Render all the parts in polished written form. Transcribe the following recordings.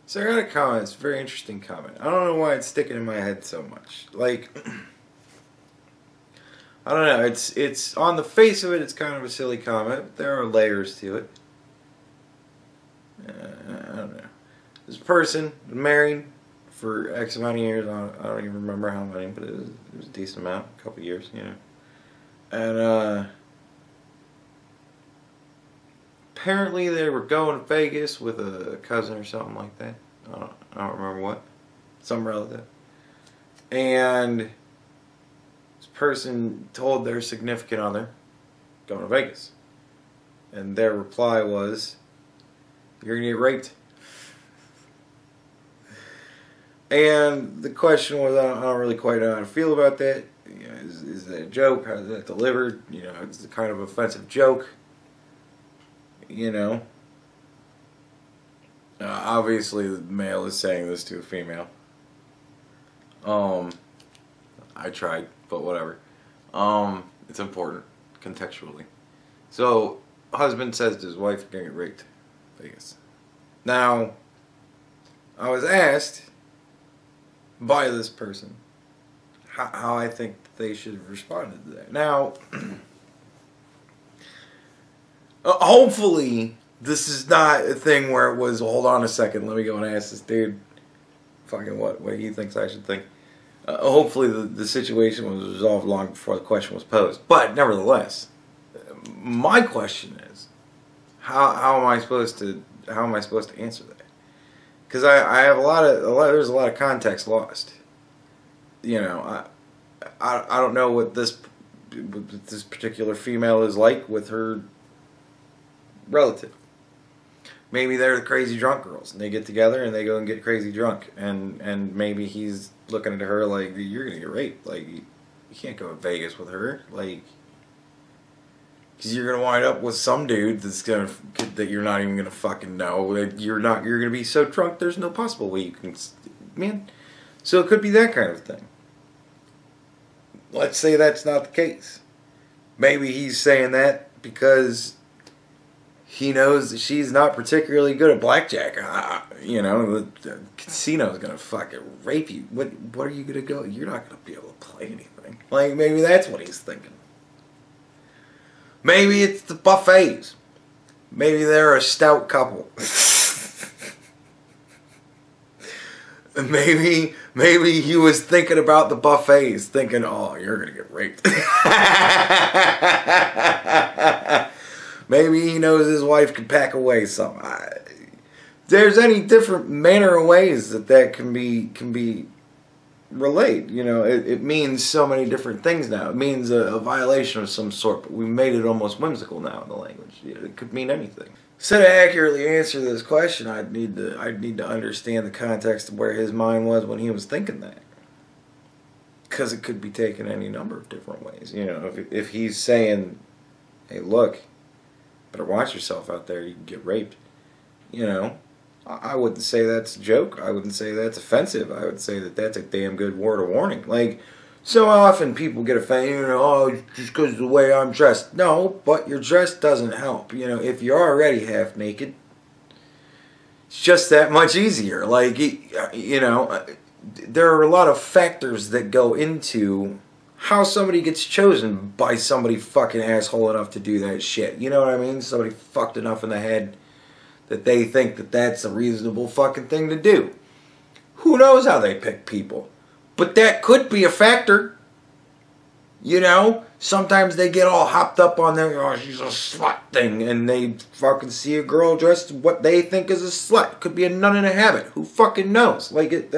So I got a comment. It's a very interesting comment. I don't know why it's sticking in my head so much. Like, I don't know. It's on the face of it, it's kind of a silly comment. But there are layers to it. I don't know. This person married for X amount of years. I don't even remember how many, but it was a decent amount, a couple years, you know. And apparently they were going to Vegas with a cousin or something like that. I don't remember what. Some relative. And this person told their significant other, going to Vegas. And their reply was, "You're going to get raped." And the question was, I don't really quite know how to feel about that. You know, is that a joke? How is that delivered? You know, it's a kind of offensive joke. You know, obviously the male is saying this to a female. I tried, but whatever. It's important contextually. So, husband says to his wife, "You're gonna get raped." Vegas. Now, I was asked by this person how I think they should have responded to that. Now, hopefully, this is not a thing where it was, hold on a second, let me go and ask this dude fucking what he thinks I should think. Hopefully the situation was resolved long before the question was posed. But nevertheless, my question is, how am I supposed to answer that? Because I have there's a lot of context lost. You know, I don't know what this particular female is like with her relative. Maybe they're the crazy drunk girls and they get together and they go and get crazy drunk, and maybe he's looking at her like, "You're gonna get raped, like you can't go to Vegas with her, like, because you're gonna wind up with some dude that you're not even gonna fucking know, that you're gonna be so drunk there's no possible way you can, man." So it could be that kind of thing. Let's say that's not the case. Maybe he's saying that because he knows that she's not particularly good at blackjack. You know, the casino's gonna fucking rape you. What are you gonna go? You're not gonna be able to play anything. Like, maybe that's what he's thinking. Maybe it's the buffets. Maybe they're a stout couple. Maybe he was thinking about the buffets, thinking, "Oh, you're gonna get raped." Maybe he knows his wife can pack away some. There's any different manner of ways that can be relayed. You know, it means so many different things now. It means a violation of some sort, but we made it almost whimsical now in the language. It could mean anything. So to accurately answer this question, I'd need to understand the context of where his mind was when he was thinking that, because it could be taken any number of different ways. You know, if he's saying, "Hey, look, better watch yourself out there, you can get raped," you know, I wouldn't say that's a joke. I wouldn't say that's offensive. I would say that that's a damn good word of warning. Like, so often people get offended, you know, "Oh, just because of the way I'm dressed." No, but your dress doesn't help. You know, if you're already half naked, it's just that much easier. Like, you know, there are a lot of factors that go into how somebody gets chosen by somebody fucking asshole enough to do that shit. You know what I mean? Somebody fucked enough in the head that they think that that's a reasonable fucking thing to do. Who knows how they pick people? But that could be a factor. You know? Sometimes they get all hopped up on their, "Oh, she's a slut" thing, and they fucking see a girl dressed what they think is a slut. Could be a nun in a habit. Who fucking knows? Like,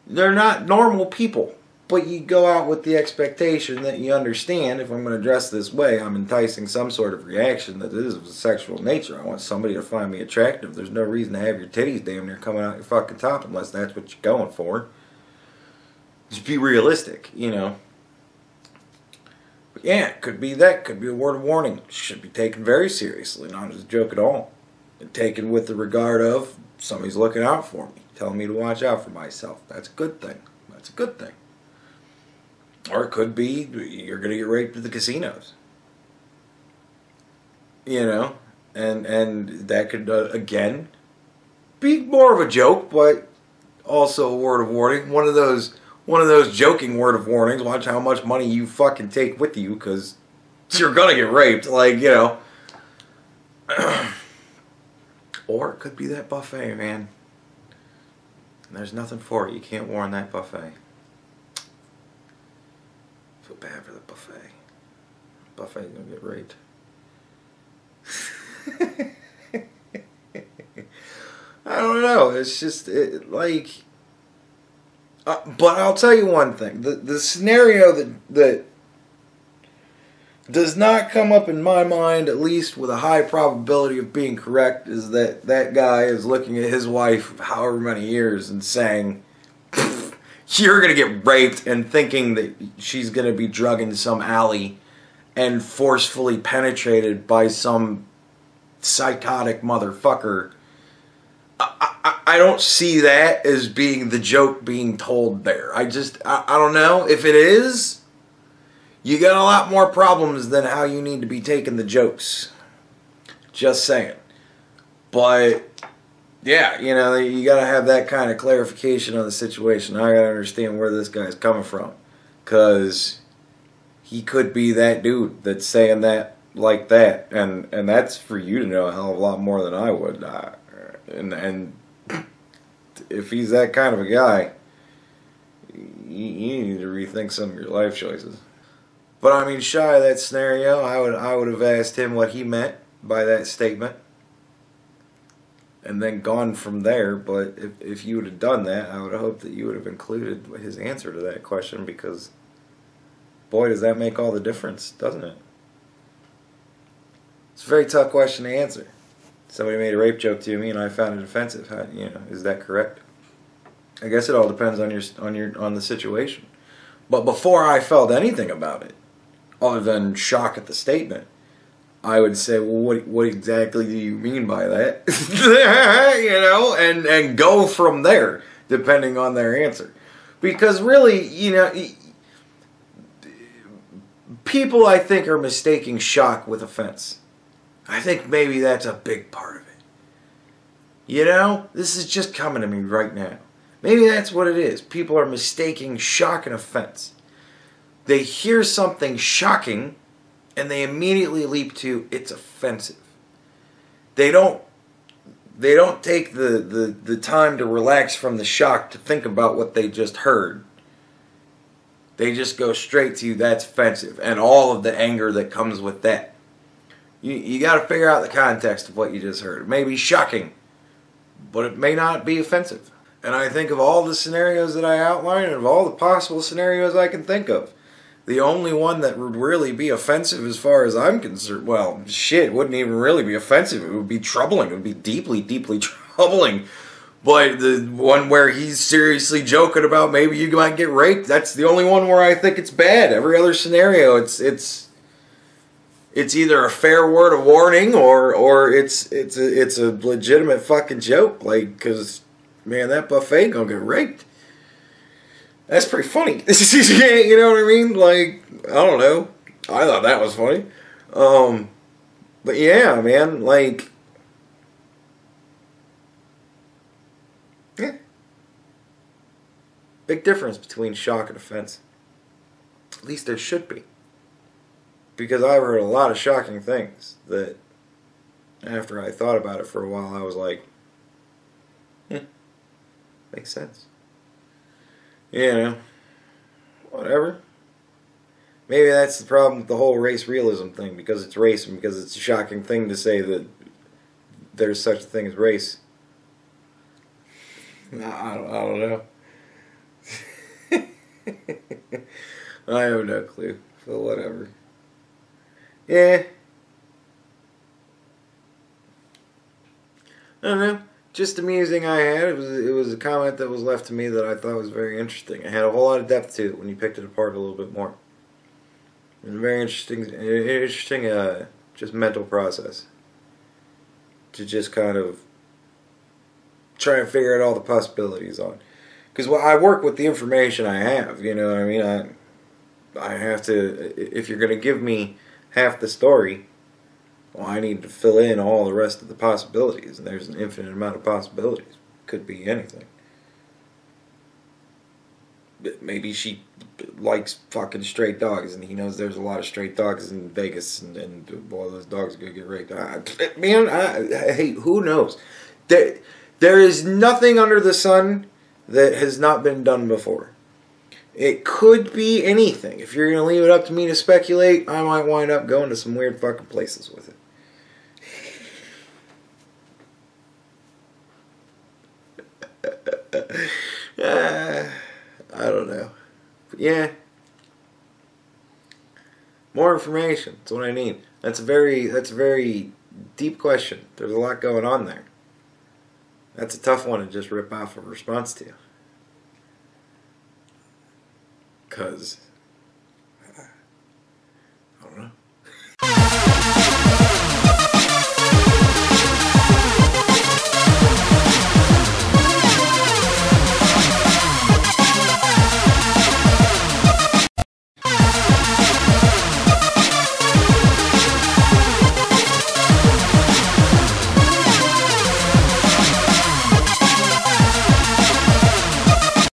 they're not normal people. But you go out with the expectation that you understand, if I'm going to dress this way, I'm enticing some sort of reaction that is of a sexual nature. I want somebody to find me attractive. There's no reason to have your titties damn near coming out your fucking top unless that's what you're going for. Just be realistic, you know. But yeah, it could be that. Could be a word of warning. It should be taken very seriously, not as a joke at all. And taken with the regard of, somebody's looking out for me, telling me to watch out for myself. That's a good thing. That's a good thing. Or it could be, you're going to get raped at the casinos. You know? And that could, again, be more of a joke, but also a word of warning. One of those joking word of warnings. Watch how much money you fucking take with you, because you're gonna get raped. Like, you know. Or it could be that buffet, man. And there's nothing for it. You can't warn that buffet. Feel bad for the buffet. Buffet's gonna get raped. I don't know. It's just like. But I'll tell you one thing. The scenario that does not come up in my mind, at least with a high probability of being correct, is that guy is looking at his wife however many years and saying, you're going to get raped, and thinking that she's going to be drugged into some alley and forcefully penetrated by some psychotic motherfucker. I don't see that as being the joke being told there. I don't know. If it is, you got a lot more problems than how you need to be taking the jokes. Just saying. But, yeah, you know, you got to have that kind of clarification on the situation. I got to understand where this guy's coming from. Because he could be that dude that's saying that like that. And that's for you to know a hell of a lot more than I would. And if he's that kind of a guy, you need to rethink some of your life choices. But I mean, shy of that scenario, I would have asked him what he meant by that statement, and then gone from there. But if you would have done that, I would have hoped that you would have included his answer to that question, because boy, does that make all the difference, doesn't it? It's a very tough question to answer. Somebody made a rape joke to me and I found it offensive. You know, is that correct? I guess it all depends on the situation. But before I felt anything about it, other than shock at the statement, I would say, well, what exactly do you mean by that? You know, and go from there, depending on their answer. Because really, you know, people, I think, are mistaking shock with offense. I think maybe that's a big part of it. You know, this is just coming to me right now. Maybe that's what it is. People are mistaking shock and offense. They hear something shocking and they immediately leap to, it's offensive. They don't take the time to relax from the shock to think about what they just heard. They just go straight to, that's offensive, and all of the anger that comes with that. You got to figure out the context of what you just heard. It may be shocking, but it may not be offensive. And I think of all the scenarios that I outlined, and of all the possible scenarios I can think of, the only one that would really be offensive as far as I'm concerned, well, shit, it wouldn't even really be offensive. It would be troubling. It would be deeply, deeply troubling. But the one where he's seriously joking about maybe you might get raped, that's the only one where I think it's bad. Every other scenario, it's either a fair word of warning or it's a legitimate fucking joke. Like, because, man, that buffet gonna get raped. That's pretty funny. You know what I mean? Like, I don't know. I thought that was funny. But yeah, man, like, yeah. Big difference between shock and offense. At least there should be. Because I've heard a lot of shocking things that, after I thought about it for a while, I was like, makes sense. You know, whatever. Maybe that's the problem with the whole race realism thing, because it's race and because it's a shocking thing to say that there's such a thing as race. I don't know. I have no clue. So whatever. Yeah. I don't know. Just amusing I had. It was a comment that was left to me that I thought was very interesting. It had a whole lot of depth to it when you picked it apart a little bit more. It was a very interesting just mental process. To just kind of try and figure out all the possibilities on. Because I work with the information I have, you know what I mean? I have to, if you're going to give me half the story, Well, I need to fill in all the rest of the possibilities, and there's an infinite amount of possibilities. Could be anything. Maybe she likes fucking stray dogs, and he knows there's a lot of stray dogs in Vegas, and boy, those dogs are gonna get raped. Hey, who knows? There is nothing under the sun that has not been done before. It could be anything. If you're gonna leave it up to me to speculate, I might wind up going to some weird fucking places with it. I don't know. But yeah. More information. That's what I need. That's a very deep question. There's a lot going on there. That's a tough one to just rip off a response to. 'Cause